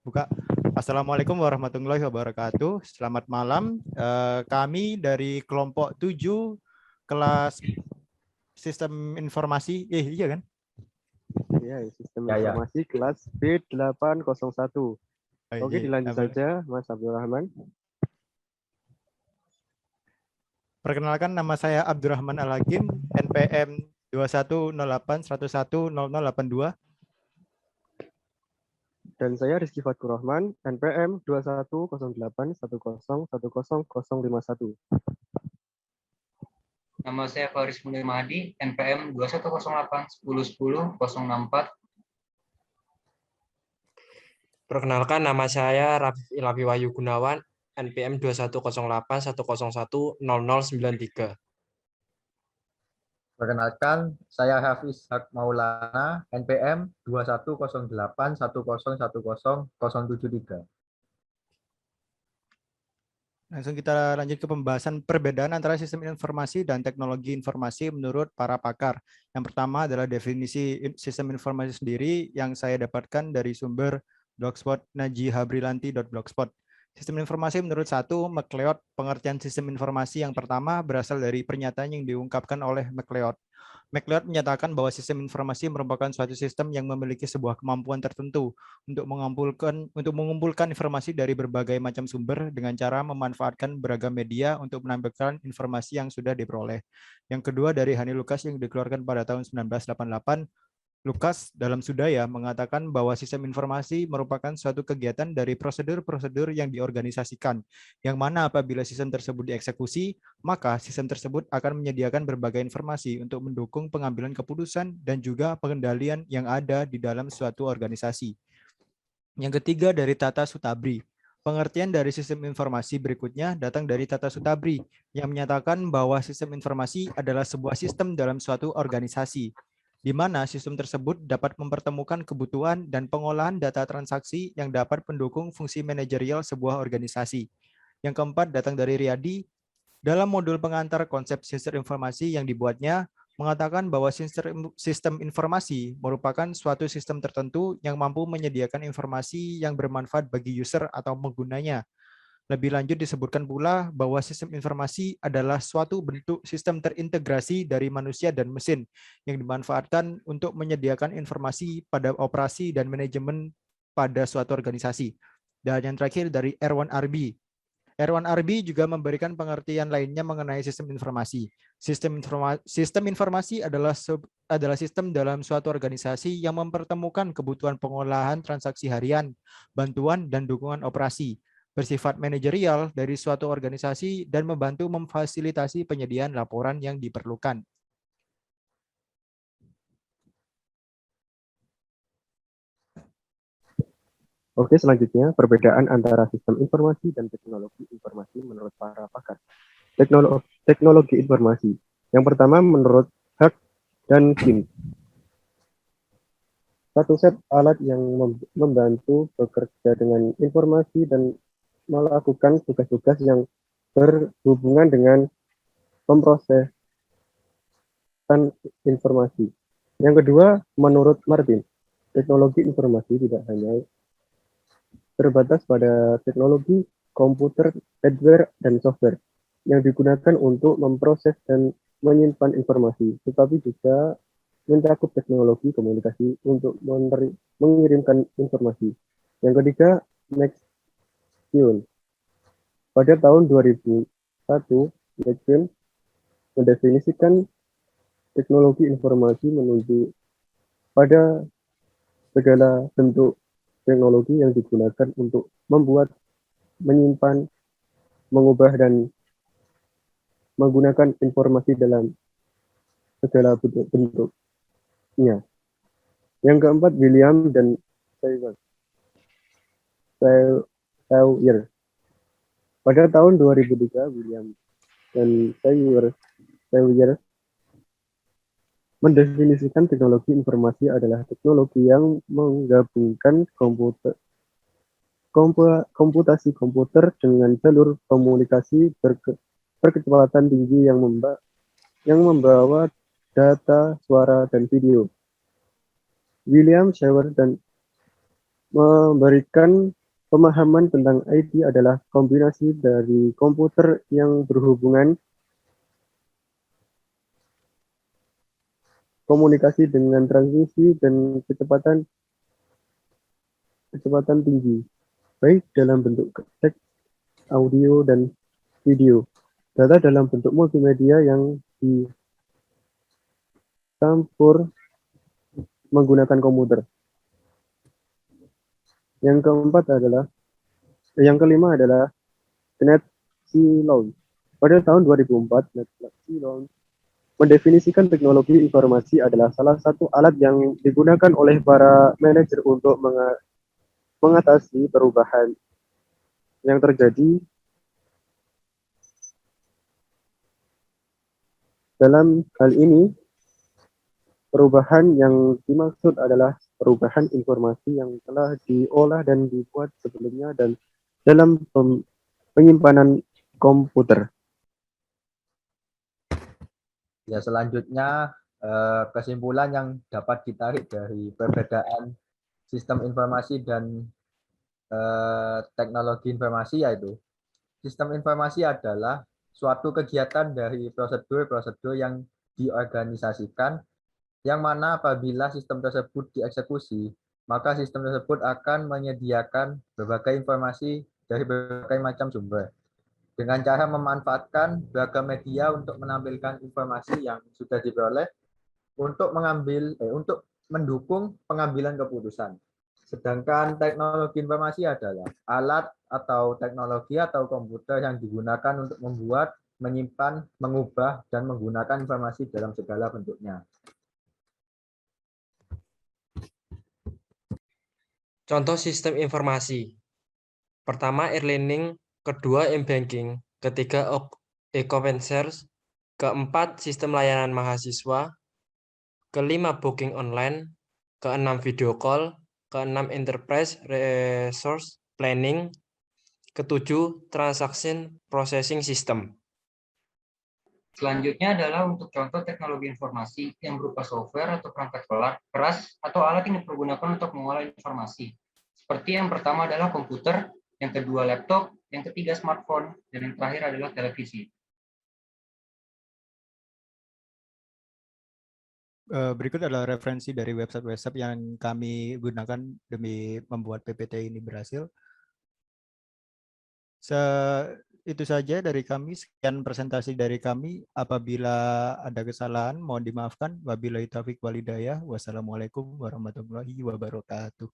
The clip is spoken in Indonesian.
Buka. Assalamualaikum warahmatullahi wabarakatuh. Selamat malam. Kami dari kelompok 7 kelas Sistem Informasi. Iya kan? Ya, sistem Ya. informasi kelas B801. Oke, Iya. dilanjut saja, Mas Abdurrahman. Perkenalkan, nama saya Abdurrahman Al-Hakim, NPM 2108110082. Dan saya Rizky Fatur Rahman, NPM 210810101051. Nama saya Faris Munir Mahdi, NPM 2108101064. Perkenalkan, nama saya Rafif Ilapi Wahyu Gunawan, NPM 2108101093. Perkenalkan, saya Hafiz Haq Maulana, NPM 210810101073. Langsung kita lanjut ke pembahasan perbedaan antara sistem informasi dan teknologi informasi menurut para pakar. Yang pertama adalah definisi sistem informasi sendiri yang saya dapatkan dari sumber blogspot najihabrilanti.blogspot. Sistem informasi menurut MacLeod, pengertian sistem informasi yang pertama berasal dari pernyataan yang diungkapkan oleh MacLeod. MacLeod menyatakan bahwa sistem informasi merupakan suatu sistem yang memiliki sebuah kemampuan tertentu untuk mengumpulkan informasi dari berbagai macam sumber dengan cara memanfaatkan beragam media untuk menampilkan informasi yang sudah diperoleh. Yang kedua dari Hani Lucas yang dikeluarkan pada tahun 1988, Lucas dalam Sudaya mengatakan bahwa sistem informasi merupakan suatu kegiatan dari prosedur-prosedur yang diorganisasikan, yang mana apabila sistem tersebut dieksekusi, maka sistem tersebut akan menyediakan berbagai informasi untuk mendukung pengambilan keputusan dan juga pengendalian yang ada di dalam suatu organisasi. Yang ketiga dari Tata Sutabri. Pengertian dari sistem informasi berikutnya datang dari Tata Sutabri, yang menyatakan bahwa sistem informasi adalah sebuah sistem dalam suatu organisasi, di mana sistem tersebut dapat mempertemukan kebutuhan dan pengolahan data transaksi yang dapat mendukung fungsi manajerial sebuah organisasi. Yang keempat datang dari Riyadi. Dalam modul pengantar konsep sistem informasi yang dibuatnya, mengatakan bahwa sistem informasi merupakan suatu sistem tertentu yang mampu menyediakan informasi yang bermanfaat bagi user atau penggunanya. Lebih lanjut disebutkan pula bahwa sistem informasi adalah suatu bentuk sistem terintegrasi dari manusia dan mesin yang dimanfaatkan untuk menyediakan informasi pada operasi dan manajemen pada suatu organisasi. Dan yang terakhir dari Erwan Arbi. Erwan Arbi juga memberikan pengertian lainnya mengenai sistem informasi. Sistem informasi adalah sistem dalam suatu organisasi yang mempertemukan kebutuhan pengolahan transaksi harian, bantuan, dan dukungan operasi, bersifat manajerial dari suatu organisasi dan membantu memfasilitasi penyediaan laporan yang diperlukan. Oke, selanjutnya perbedaan antara sistem informasi dan teknologi informasi menurut para pakar. Teknologi informasi. Yang pertama menurut Haq dan Kim. Satu set alat yang membantu bekerja dengan informasi dan melakukan tugas-tugas yang berhubungan dengan pemrosesan informasi. Yang kedua, menurut Martin, teknologi informasi tidak hanya terbatas pada teknologi komputer, hardware, dan software yang digunakan untuk memproses dan menyimpan informasi, tetapi juga mencakup teknologi komunikasi untuk mengirimkan informasi. Yang ketiga, Nextune. Pada tahun 2001, Nextune mendefinisikan teknologi informasi menuju pada segala bentuk teknologi yang digunakan untuk membuat, menyimpan, mengubah, dan menggunakan informasi dalam segala bentuknya. Yang keempat, William dan Sawyer. Pada tahun 2003, William dan Sawyer mendefinisikan teknologi informasi adalah teknologi yang menggabungkan komputasi komputer dengan jalur komunikasi berkecepatan tinggi yang membawa data, suara, dan video. William Shaver dan Memberikan pemahaman tentang IT adalah kombinasi dari komputer yang berhubungan komunikasi dengan transmisi dan kecepatan tinggi, baik dalam bentuk teks, audio, dan video. Data dalam bentuk multimedia yang dicampur menggunakan komputer. Yang kelima adalah NetC Launch. Pada tahun 2004, NetC Launch mendefinisikan teknologi informasi adalah salah satu alat yang digunakan oleh para manajer untuk mengatasi perubahan yang terjadi dalam hal ini. Perubahan yang dimaksud adalah perubahan informasi yang telah diolah dan dibuat sebelumnya dan dalam penyimpanan komputer. Ya, selanjutnya kesimpulan yang dapat ditarik dari perbedaan sistem informasi dan teknologi informasi yaitu sistem informasi adalah suatu kegiatan dari prosedur-prosedur yang diorganisasikan yang mana apabila sistem tersebut dieksekusi, maka sistem tersebut akan menyediakan berbagai informasi dari berbagai macam sumber dengan cara memanfaatkan beragam media untuk menampilkan informasi yang sudah diperoleh untuk mendukung pengambilan keputusan. Sedangkan teknologi informasi adalah alat atau teknologi atau komputer yang digunakan untuk membuat, menyimpan, mengubah, dan menggunakan informasi dalam segala bentuknya. Contoh sistem informasi. Pertama, e-learning, kedua, e-banking, ketiga, e-open source, keempat, sistem layanan mahasiswa, kelima, booking online, keenam, video call, keenam, enterprise resource planning, ketujuh, transaction processing system. Selanjutnya adalah untuk contoh teknologi informasi yang berupa software atau perangkat keras atau alat yang dipergunakan untuk mengolah informasi. Seperti yang pertama adalah komputer, yang kedua laptop, yang ketiga smartphone, dan yang terakhir adalah televisi. Berikut adalah referensi dari website-website yang kami gunakan demi membuat PPT ini berhasil. Itu saja dari kami. Sekian presentasi dari kami. Apabila ada kesalahan, mohon dimaafkan. Wabillahi taufiq walhidayah. Wassalamualaikum warahmatullahi wabarakatuh.